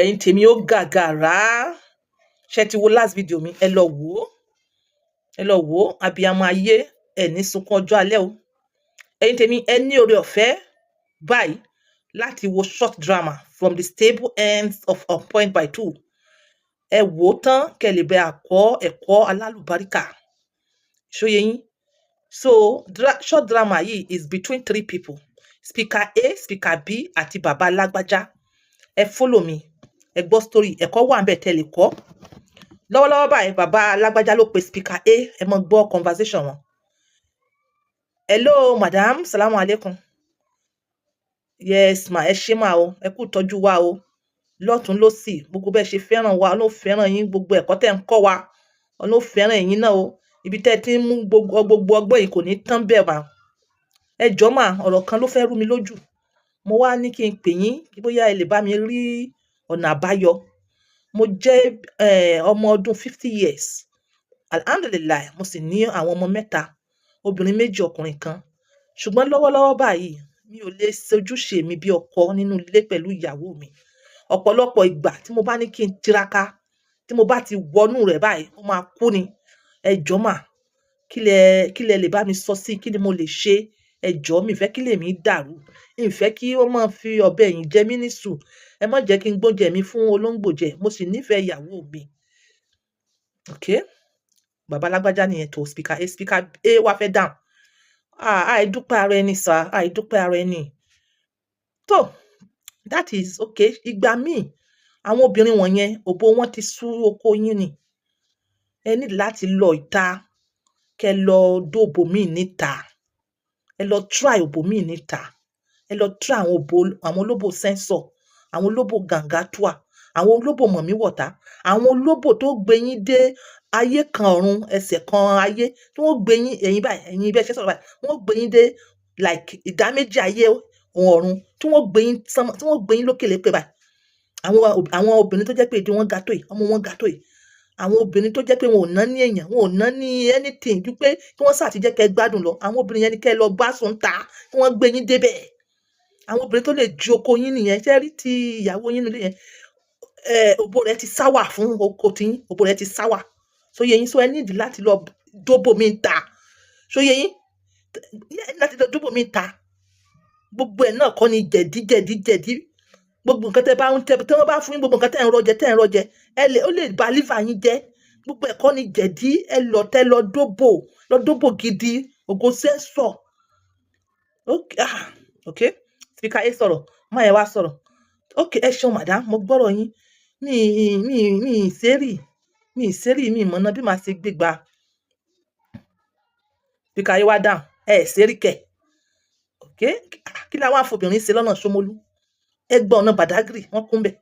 ẹ̀yin tèmi ó gàgàrà ṣe ti wo last video mi ẹ lọ wò ó abiyamọ ayé ẹ ní sunkún ọjọ́ alẹ́ o ẹ̀yin tèmi ẹ ní oore ọ̀fẹ́ báyìí láti wo short drama from the stable ends of On Point by 2 ẹ wò ó tán kẹ́ lè bẹ àkọ́ ẹ̀kọ́ alálùbáríkà ṣóyé yín so short drama yìí is between 3 people speaker A speaker B àti bàbá lágbájá ẹ follow me ẹ gbọ́ story ẹ̀kọ́ wà ń bẹ̀ tẹ́ lè kọ́ lọ́wọ́lọ́wọ́ báyìí bàbá lágbájá ló pe speaker A ẹ mọ gbọ́ conversation wọn. Hello madam, salamu alaikum. Yes ma, ẹ ṣé ma o, ẹ kú tọ́jú wa o. Lọ́tún lósì, gbogbo bẹ́ẹ̀ ṣe fẹ́ràn wa, ló fẹ́ràn yín, gbogbo ẹ̀kọ́ tẹ́ ń kọ́ wa, ló fẹ́ràn yín náà o. Ibi tẹ́ ti ń mú gbogbo ọgbọ́n yìí kò ní tán bẹ́ẹ̀ mà. Ẹ jọ̀ọ́ mà, ọ̀rọ̀ kan ló fẹ́ rú mi lójú. Mo wá ní kí n pè yín, bóyá ẹ lè bá mi rí ọ̀nà àbáyọ. Mo jẹ́ ọmọ ọdún 50 years. Alhamdulillah, mo sì ní àwọn ọmọ 3, obìnrin 2, ọkùnrin 1. Ṣùgbọ́n lọ́wọ́lọ́wọ́ báyìí, mi ò lè ṣojúṣe mi bí ọkọ nínú ilé pẹ̀lú ìyàwó mi. Ọ̀pọ̀lọpọ̀ ìgbà tí mo bá ní kí n tiraka, tí mo bá ti wọnú rẹ̀ báyìí, ó máa kú ni. Ẹ jọ̀ọ́ mà, kí lẹ lè bá mi sọ sí, kí ni mo lè ṣe? Ẹ jọ̀ọ́, mi fẹ́ kí lèmi dàrú. Mi fẹ́ kí ó máa fi ọ̀bẹ ẹ̀yìn jẹ mí níṣu. Ẹ má jẹ́ kí n gbóúnjẹ mi fún olóńgbò jẹ. Mo sì nífẹ̀ẹ́ ìyàwó mi. Okay? Bàbá lágbájá nìyẹn tó speaker A. Speaker A wá fẹ́ dáhùn. Àìdúpẹ́ ara ẹni sir, àìdúpẹ́ ara ẹni. So, that is okay. Ìgbà míì, àwọn obìnrin wọ̀nyẹn, òbó wọn ti sú oko yín ni. Ẹ ní láti lọ ìta, kẹ lọ dóbò míì níta. Ẹ lọ try òbò míì níta. Ẹ lọ try àwọn olóbò sensor, àwọn olóbò gàngátúà, àwọn olóbò mọ̀míwọ̀ta, àwọn olóbò tó gbé yín dé ayé kan ọ̀run, ẹsẹ̀ kan ayé, tí wọ́n gbé yín ẹ̀yin báyìí, ẹ̀yin bẹ́ẹ̀ ṣe sọ̀rọ̀ báyìí, wọ́n gbé yín dé like ìdá méjì ayé ọ̀run, tí wọ́n gbé yín sánmọ̀, tí wọ́n gbé yín lókè lépè báyìí. Àwọn obìnrin tó jẹ́ pé èdè wọn ga tó yìí, ọmọ wọn ga tó yìí. Àwọn obìnrin tó jẹ́ pé wọn ò ná ní èèyàn, wọn ò ná ní anything ju pé kí wọ́n sá ti jẹ́ kẹ́ gbádùn lọ. Àwọn obìnrin yẹn ni kẹ́ lọ bá sùn ta, kí wọ́n gbé yín débẹ̀. Àwọn obìnrin tó lè ju oko yín nìyẹn. Ṣé rí ti ìyàwó yín nílé yẹn? Òbò rẹ̀ ti sáwà fún oko tí yín, òbò rẹ̀ ti sáwà. So yẹ yín, so ẹ need láti lọ dóbò mi ta. So yẹ yín, láti lọ dóbò mi ta. Gbogbo ẹ̀ náà kọ́ ni jẹ̀dí. Gbogbo nǹkan tẹ́ bá ń tẹ́, tí wọ́n bá fún yín gbogbo nǹkan tẹ́ ń rọjẹ, ó lè ba liver yín jẹ́. Gbogbo ẹ̀ kọ́ ni jẹ̀dí, ẹ lọ tẹ́ lọ dóbò gidi, ògo sẹ́ńsọ̀. Okay, speaker A sọ̀rọ̀, má ẹ wá sọ̀rọ̀. Okay, ẹ ṣeun madam, mo gbọ́rọ̀ yín. Mi ìsérì, mi ìmọ̀nà bí màá ṣe gbégbá. Speaker A wá dáhùn, ẹ ṣérí kẹ̀. Okay, kí làwọn afọbìnrin ṣe lọ́nà Ṣómólú? Ẹ gbọ́ ọ̀nà Badagry, wọ́n kún bẹ̀.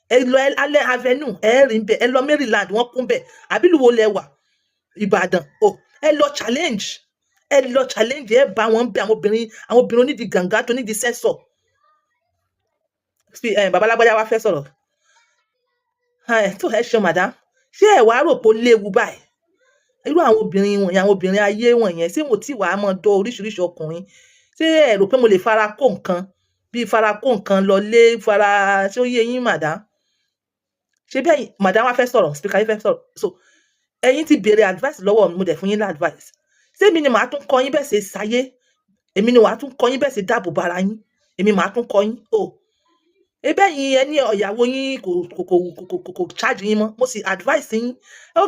Ẹ lọ Alẹ́ Avenue, ẹ rí bẹ̀. Ẹ lọ Maryland, wọ́n kún bẹ̀. Àbílùwò lẹ wà? Ìbàdàn. Ẹ lọ challenge. Ẹ bá wọn bẹ̀ àwọn obìnrin onídìí gàngá tó nídìí sẹ́sọ̀. Bàbá lágbájá wá fẹ́ sọ̀rọ̀. Tó ẹ ṣeun madam. Ṣé ẹ wá rò pé ó léwu báyìí? Irú àwọn obìnrin wọ̀nyẹn, àwọn obìnrin ayé wọ̀nyẹn, ṣé mo tí wàá mọ̀ dọ̀ oríṣiríṣi ọkùnrin? Ṣé ẹ rò pé mo lè fara kó nǹkan? Bí fara kó nǹkan lọ lé ṣé ó yé yín madam? Ṣé bẹ́ẹ̀ madam wá fẹ́ sọ̀rọ̀, speaker yín fẹ́ sọ̀rọ̀. So ẹ̀yin ti béèrè advice lọ́wọ́ mi, mo dẹ̀ fún yín ní advice. Ṣé èmi ni màá tún kọ́ yín bẹ́ẹ̀ ṣe sáyé? Èmi ni màá tún kọ́ yín bẹ́ẹ̀ ṣe dáàbò bara yín? Èmi màá tún kọ́ yín? Ebe yín ẹni ìyàwó yín kò charge yín mọ́. Mo sì advice yín.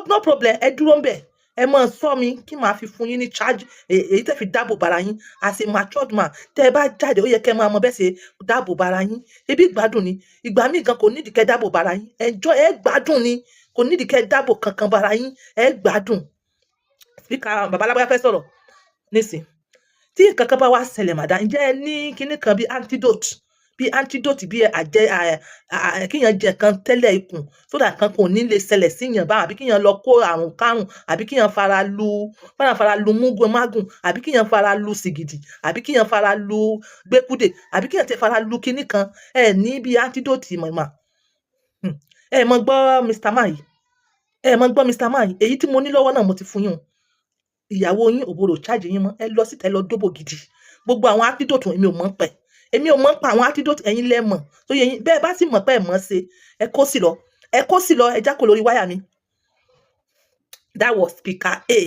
No problem, ẹ dúró ńbẹ̀. Ẹ máa sọ mi kí màá fi fún yín ní charge èyí tẹ́ fi dáàbò bara yín. As a matured man, tẹ́ ẹ bá jáde ó yẹ kẹ́ máa mọ bẹ́ẹ̀ ṣe dáàbò bara yín. Ebi ìgbádùn ni. Ìgbà míì gan kò nídìí kẹ́ dáàbò bara yín. Enjoy, ẹ gbádùn ni. Kò nídìí kẹ́ dáàbò kankan bara yín. Ẹ gbádùn. Speaker bàbá lágbájá fẹ́ sọ̀rọ̀ nísìn. Tí nǹkan kan bá wá ṣẹlẹ̀ madam, ǹjẹ́ ẹ ní kinní kan bí antidote? Bí kíyàn jẹ kan tẹ́lẹ̀ ikùn so that kan kò ní lè ṣẹlẹ̀ sí yàn bá, àbí kíyàn lọ kó àrùn kárùn, àbí kíyàn fara lu múgun mágùn, àbí kíyàn fara lu sìgìdì, àbí kíyàn fara lu gbẹ́kúdè, àbí kíyàn tẹ fara lu kinní kan. Ẹ ní bí antidote mọ̀mọ́. Ẹ mọ̀ gbọ́ Mr. Man yìí. Èyí tí mo ní lọ́wọ́ náà mo ti fún yín. Ìyàwó yín òbòrò charge yín mọ́. Ẹ lọ síta, ẹ lọ dóbò gidi. Gbogbo àwọn antidote èmi ò mọ̀ pẹ̀. èmi ò mọ̀ pa àwọn antidote, ẹ̀yin lẹ mọ̀ tó yẹ yín, bẹ́ẹ̀ bá sì mọ̀ pé ẹ mọ̀ ṣe ẹ kó sí lọ, ẹ jákò lórí wáyà mi. That was speaker A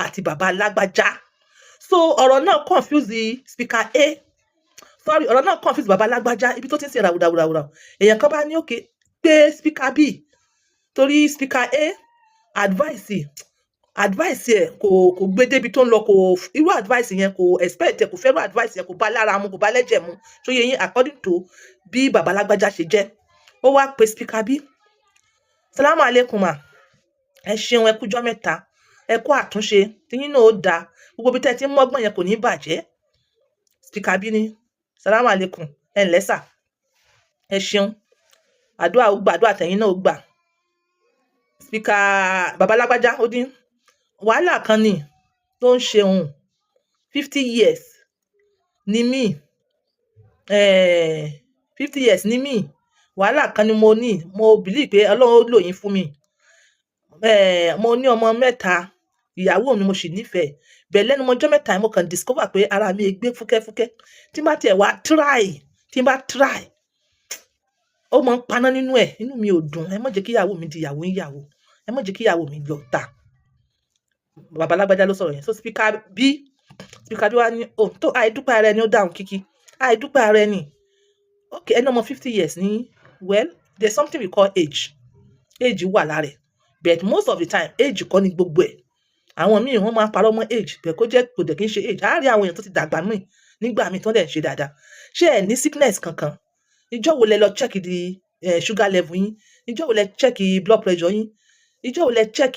àti bàbá lágbájá. So ọ̀rọ̀ náà confuse the speaker A, sorry, ọ̀rọ̀ náà confuse bàbá lágbájá, ibi tó ti ń ṣe ràwùràwùràwùrà. Èèyàn kan bá ní òkè pé speaker B torí speaker A advice ẹ kò gbé débi tó ń lọ, kò irú advice yẹn kò expect ẹ, kò fẹ́ràn advice yẹn, kò bá lára mu, kò bá lẹ́jẹ̀ mu, tó yẹ yín according to bí bàbá lágbájá ṣe jẹ́. Ó wá pe speaker B, salamu alaikum ma, ẹ ṣeun, ẹ kújọ́ mẹ́ta, ẹ kú àtúnṣe, tíyín náà ó dáa, gbogbo bí tẹ́ ti ń mọ́gbọ́n yẹn kò ní bàjẹ́. Speaker B ní salamu alaikum, ẹ ǹlẹ́ sà, ẹ ṣeun, àdúrà ó gbà, àdúrà tẹ̀yìn náà ó gbà. Speaker bàbá lágbájá ó dín wàhálà kan ni tó ń ṣe òun, 50 years ni mí, 50 years ni mí, wàhálà kan ni mo ní, mo believe pé Ọlọ́run ó lò yín fún mi. Mo ní ọmọ 3, ìyàwó mi mo sì nífẹ̀ẹ́, bẹ́ẹ̀ lẹ́nu ọjọ́ mẹ́ta mo kàn discover pé ara mi gbé fúkẹ́fúkẹ́, tí n bá tiẹ̀ wá try, ó máa ń paná nínú ẹ̀, inú mi ò dùn, ẹ má jẹ́ kí ìyàwó mi di ìyàwó ń yàwó, ẹ má jẹ́ kí ìyàwó mi lọ ta. Bàbá lágbájá ló sọ̀rọ̀ yẹn. So speaker B wá ní tó àìdúpẹ́ ara ẹni ó dáhùn kíkí, àìdúpẹ́ ara ẹni. Okay, ẹni ọmọ 50 years ní, well, there's something we call age wà lára ẹ̀, but most of the time age kọ́ ni gbogbo ẹ̀. Àwọn míì wọ́n máa ń parọ́ mọ́ age, bẹ́ẹ̀ kó jẹ́ kò dẹ̀ kí ń ṣe age. A rí àwọn èèyàn tó ti dàgbà míì nígbà míì tó dẹ̀ ń ṣe dáadáa. Ṣé ẹ ní sickness kankan? Ìjọ́ wo lẹ lọ check the sugar level yín? Ìjọ́ wo lẹ check blood pressure yín? Ìjọ́ wo lẹ check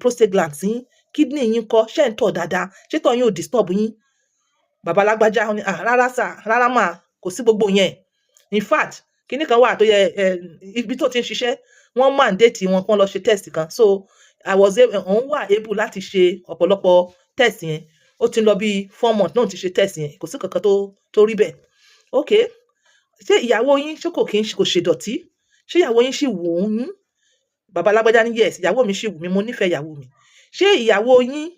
prostate glands yín? Kidney yín kọ́, ṣé ń tọ̀ dáadáa? Ṣé tọ̀ yín ò disturb yín? Bàbá lágbájá ní rárá sà, rárá mà, kò sí gbogbo yẹn. In fact, kíní kan wà tó yẹ ibi tó ti ń ṣiṣẹ́, wọ́n mandate wọn kán lọ ṣe test kan. So òun wà able láti ṣe ọ̀pọ̀lọpọ̀ test yẹn. Ó ti ń lọ bí 4 months náà ti ṣe test yẹn, kò sí kankan tó rí bẹ́ẹ̀. Okay, ṣé ìyàwó yín ṣé kò ṣèdọ̀tí? Ṣé ìyàwó yín ṣì wù yín? Bàbá lágbájá ní yes, ìyàwó mi ṣì wù mí, mo nífẹ̀ẹ́ ìyàwó mi. Ṣé ìyàwó yín,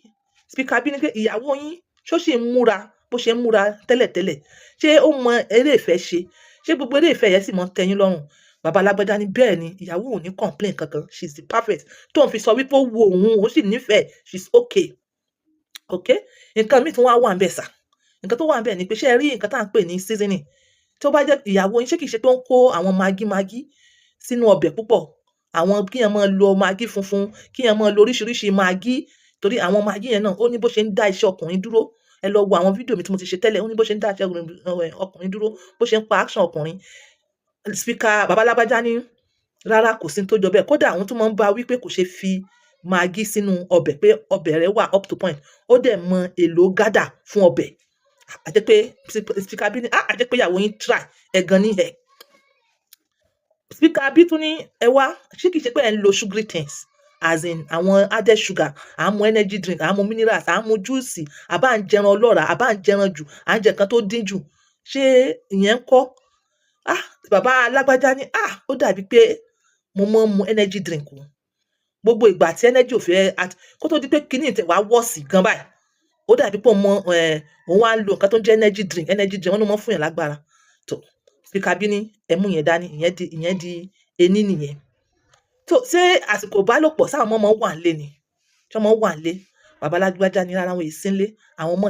speaker B ní pé ìyàwó yín ṣó ṣì ń múra bó ṣe ń múra tẹ́lẹ̀tẹ́lẹ̀? Ṣé ó mọ eré ìfẹ́ ṣe? Ṣé gbogbo eré ìfẹ́ yẹn sì mọ tẹ́yín lọ́rùn? Bàbá lágbájá ní bẹ́ẹ̀ ni, ìyàwó ò ní complain kankan, she's the perfect. Tó ń fi sọ wípé ó wo òun, ó sì nífẹ̀ẹ́, she's okay. Okay, nǹkan míì tún wà ń bẹ̀ sà. Nǹkan tó wà ń bẹ̀ ni pé ṣé ẹ rí nǹkan tá à ń pè ní seasoning? Tó bá jẹ́ ìyàwó yín, ṣé kìí ṣe pé ó ń kó àwọn magí sínú ọbẹ̀ púpọ̀? Àwọn kí èèyàn máa lo magí funfun, kí èèyàn máa lo oríṣiríṣi magí, torí àwọn magí yẹn náà ó ní bó ṣe ń dá iṣẹ́ ọkùnrin dúró. Ẹ lọ wo àwọn fídíò mi tí mo ti ṣe tẹ́lẹ̀, ó ní bó ṣe ń dá iṣẹ́ ọkùnrin dúró, bó ṣe ń pa action ọkùnrin. Speaker bàbá lágbájá ní rárá, kò sí tó jọ bẹ́ẹ̀. Kódà àwọn tó máa ń bá wí pé kò ṣe fi magí sínú ọbẹ̀, pé ọbẹ̀ rẹ̀ wà up to point, ó dẹ̀ mọ èlò gádà fún ọbẹ̀. Àjẹ́ pé speaker B ní àjẹ́ pé ìyàwó yín try ẹ̀gan ní ẹ̀. Speaker B tún ní ẹ wá, ṣé kìí ṣe pé ẹ ń lo sugary things, as in àwọn added sugar, à ń mu energy drink, à ń mu minerals, à ń mu juice, àbá ń jẹran ọlọ́ràá, àbá ń jẹran jù, à ń jẹ nǹkan tó dín jù, ṣé ìyẹn ń kọ́? Bàbá lágbájá ní ó dàbí pé mo máa ń mu energy drink o. Gbogbo ìgbà tí energy ò fẹ́, kó tó di pé kíní ìtẹ̀ wá wọ́ọ̀sì gan báyìí, ó dàbí pé òun wá ń lo nǹkan tó ń jẹ́ energy drink, wọ́n ló máa ń fún yàn lágbára. tó Speaker B ní ẹ mú yẹn dání, ìyẹn di ení nìyẹn. tó ṣé àsìkò ìbálòpọ̀ sáwọn ọmọ wà nílé ni? Ṣé ọmọ wà nílé? Bàbá lágbájá ní rárá, wọn èsì nílé, àwọn ọmọ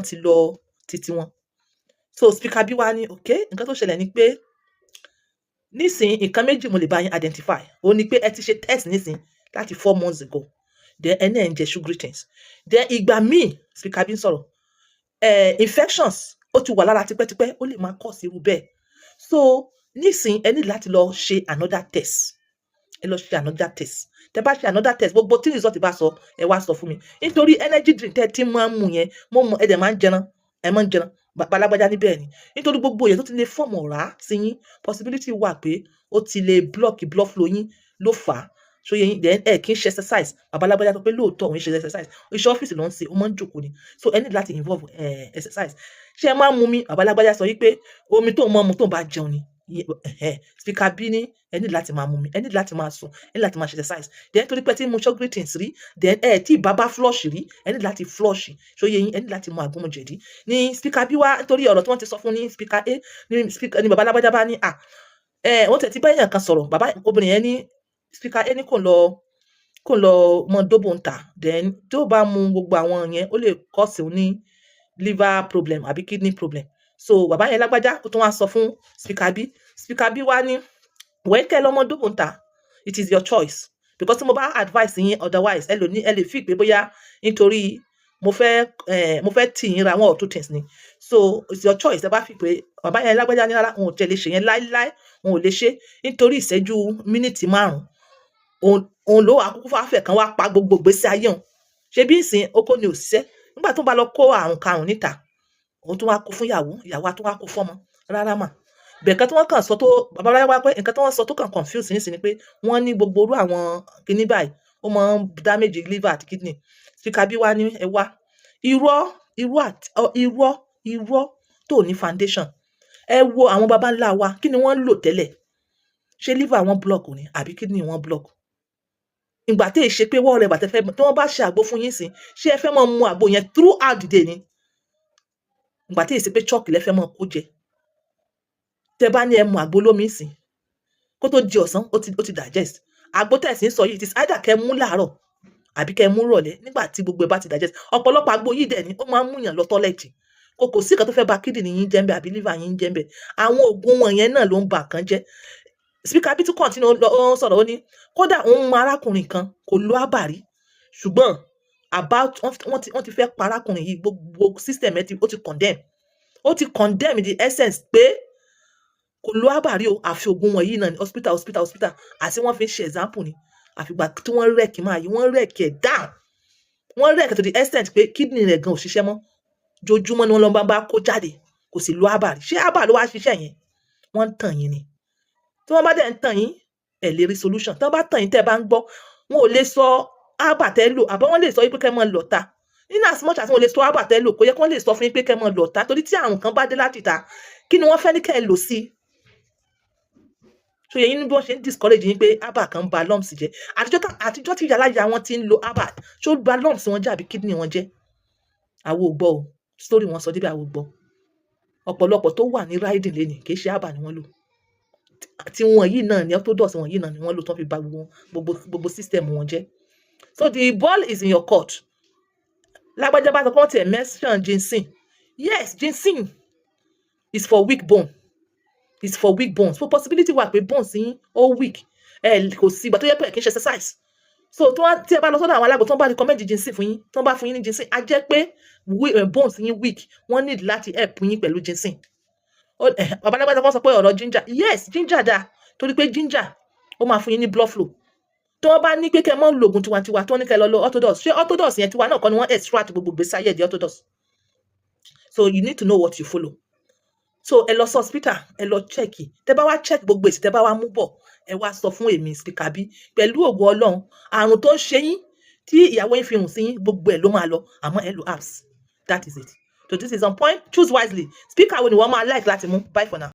ti lọ títí wọn. So Speaker B wá ní okay, nǹkan tó ṣẹlẹ̀ ni pé nísìn nǹkan méjì mo lè bá yín identify. Ó ní pé ẹ ti ṣe test nísìn láti 4 months ago, then ẹni ẹ̀ ń jẹ sugary things, then ìgbà míì Speaker B ń sọ̀rọ̀, infections ó ti wà lára tipẹ́tipẹ́, ó lè máa cause irú bẹ́ẹ̀. So nísìn ẹ ní láti lọ ṣe another test. Ẹ lọ ṣe another test. Tẹ́ bá ṣe another test, gbogbo tí result bá sọ, ẹ wá sọ fún mi. Nítorí energy drink tẹ́ ti máa ń mu yẹn, mo mọ ẹ dẹ̀ máa ń jẹran, ẹ máa ń jẹran. Bàbá lágbájá ní bẹ́ẹ̀ ni. Nítorí gbogbo èyàn tó ti lè form ọ̀rá sí yín, possibility wà pé ó ti lè block blood flow yín ló fà á. So yẹn then ẹ kì í ṣe exercise. Bàbá lágbájá sọ pé lóòótọ́ òun ṣe exercise. Iṣẹ́ ọ́fíìsì ló ń ṣe, ó máa ń jókòó ni. So ẹ need láti involve exercise. Ṣé ẹ máa ń mu mi? Bàbá lágbájá sọ wípé omi tó ń mọ́ mu tó ń bá jẹun ni. speaker B ní ẹ ní láti máa mú mi, ẹ ní láti máa sùn, ẹ ní láti máa ṣe exercise, then torí pé tí mo ṣọ́ greetings rí, then tí bàbá flush rí, ẹ ní láti flush, ṣóyè yín, ẹ ní láti mú àgúnmu jẹ̀dí. Ní speaker B wá nítorí ọ̀rọ̀ tí wọ́n ti sọ fún ní speaker A, ní bàbá lágbájá bá ní wọ́n tẹ̀ tí bá èèyàn kan sọ̀rọ̀, bàbá obìnrin yẹn ní speaker A ní kò lọ mọ dóbò ń tà, then tó bá mu gbogbo àwọn yẹn ó lè cause ní liver problem àbí kidney problem. So bàbá yẹn lágbájá ó tún wá sọ fún speaker B wá ní wẹ́ẹ́kẹ́ lọ́mọ dóbò ń tà, it is your choice, because tí mo bá advice yín otherwise ẹ lè fi pé bóyá nítorí mo fẹ́ tì yín ra one or two things ni, so it's your choice. Ẹ bá fi pé bàbá yẹn lágbájá ní rárá òun ò tẹ̀lé ṣe yẹn láíláí, òun ò lè ṣe nítorí ìṣẹ́jú mínítì 5 òun ló wà kúkú fáfẹ̀ kan wá pa gbogbo ìgbésí ayé òun. Ṣé bí ìsìn oko ni òṣìṣẹ́ nígbà tó bá lọ kó àrùn karùn níta, òun tún wá kó fún ìyàwó á tún wá kó fọ́mọ, rárá mà. Bẹ̀ẹ̀kan tí wọ́n kàn sọ tó bàbá láyé wá pé nǹkan tí wọ́n sọ tó kàn confuse nísìn ni pé wọ́n ní gbogbo orú àwọn kinní báyìí ó máa ń damage liver àti kidney. Speaker B wá ní ẹ wá irọ́ tó ní foundation. Ẹ wo àwọn baba ńlá wa kí ni wọ́n ń lò tẹ́lẹ̀, ṣé liver wọn block ni àbí kidney wọn block? Ìgbà tí èṣe pé wọ́n rẹ̀ bàtẹ́ fẹ́ tí wọ́n bá ṣe àgbo fún yín sìn, ṣé ẹ fẹ́ mọ mu àgbo yẹn throughout the day ni? Ìgbà tí èṣe pé chalk lẹ fẹ́ mọ kó jẹ, tẹ bá ní ẹ mu àgbo lómi sìn kó tó di ọ̀sán ó ti digest. Àgbo tẹ̀sí ń sọ yìí, it is either kẹ́ mú láàárọ̀ àbí kẹ́ mú rọ̀lẹ́ nígbà tí gbogbo ẹ bá ti digest. Ọ̀pọ̀lọpọ̀ àgbo yìí dẹ̀ ni ó máa ń múyàn lọ tọ́lẹ̀tì, kò sí nǹkan tó fẹ́ ba kidney yín jẹ́ ńbẹ̀ àbí liver yín jẹ́ ńbẹ̀. Àwọn òògùn wọ̀nyẹn náà ló ń ba nǹkan jẹ́. Speaker B tún continue ó sọ̀rọ̀ ó ní kódà òun mọ arákùnrin kan kò lo herbal rí, ṣùgbọ́n wọ́n ti fẹ́ pa arákùnrin yìí, gbogbo system ẹ ó ti condemn in the essence pé kò lo herbal rí o, àfi òògùn wọ̀nyí náà ni hospital àti wọ́n fi ń ṣe example ni. Àfìgbà tí wọ́n rẹ̀kì máa yí, wọ́n rẹ̀kì ẹ̀ down, wọ́n rẹ̀kì to the extent pé kidney rẹ̀ gan ò ṣiṣẹ́ mọ́. Jojúmọ́ ni wọ́n lọ bá kó jáde, kò sì lo herbal rí. Ṣé herbal ló wá ṣiṣẹ́ yẹn? Wọ́n ń tàn yín ni. Tí wọ́n bá dẹ̀ ń tàn yín, ẹ lè rí solution. Tí wọ́n bá tàn yín tẹ́ bá ń gbọ́, wọn ò lè sọ herbal tẹ́ lò, àbọ̀ wọ́n lè sọ wípé kẹ́ mọ lọ ta. In as much as wọn ò lè sọ herbal tẹ́ lò, kò yẹ kí wọ́n lè sọ fún yín pé kẹ́ mọ lọ ta, torí tí àrùn kan bá dé láti ta, kí ni wọ́n fẹ́ ní kẹ́ ẹ lò sí? So yẹn ní bí wọ́n ṣe ń discourage yín pé herbal kan ba lumps jẹ́. Àtijọ́ tí ìyáláyà wọn ti ń lo herbal, ṣó ba lumps wọn jẹ́ àbí kidney wọn jẹ́? Àwo ò gbọ́ o, story wọn sọ débi àwo gbọ́. Ọ̀pọ̀lọpọ̀ tó wà ní riding lẹ́nìí kì í ṣe herbal ni wọ́n lò. Tí wọn yìí náà ni orthodox wọn yìí náà ni wọ́n lò tán fi ba gbogbo system wọn jẹ́. So the ball is in your court. Lágbájá bá sọ pé wọ́n ti mention ginseng. Yes, ginseng is for weak bone. It's for weak bones. So possibility wà pé bones yín ó weak. Kò sí ìgbà tó yẹ pé ẹ kì í ṣe exercise. So tí ẹ bá lọ sọ́dọ̀ àwọn alágbo tó ń bá recommend ginseng fún yín, tó ń bá fún yín ní ginseng, á jẹ́ pé bones yín weak. Wọ́n need láti help yín pẹ̀lú ginseng. Bàbá lágbájá kan sọ pé ọ̀rọ̀ ginger. Yes, ginger dá. Torí pé ginger ó máa fún yín ní blood flow. Tí wọ́n bá ní pé kẹ́ mọ́ lògùn tiwantiwa, tí wọ́n ní kẹ́ lọ lo orthodox. Ṣé orthodox yẹn tiwa náà kọ́ ni wọ́n extract gbogbo ìgbésí ayé di orthodox? So you need to know what you follow. So ẹ lọ sí hospital, ẹ lọ check. Tẹ́ bá wá check gbogbo èsì tẹ́ bá wá mú bọ̀, ẹ wá sọ fún èmi Speaker B pẹ̀lú ògo Ọlọ́run, àrùn tó ń ṣe yín tí ìyàwó yín fi hùn sí yín, gbogbo ẹ̀ ló máa lọ, àmọ́ ẹ lo herbs. That is it. So this is on point. Choose wisely. Speaker wo ni wọ́n máa like láti mú. Bye for now.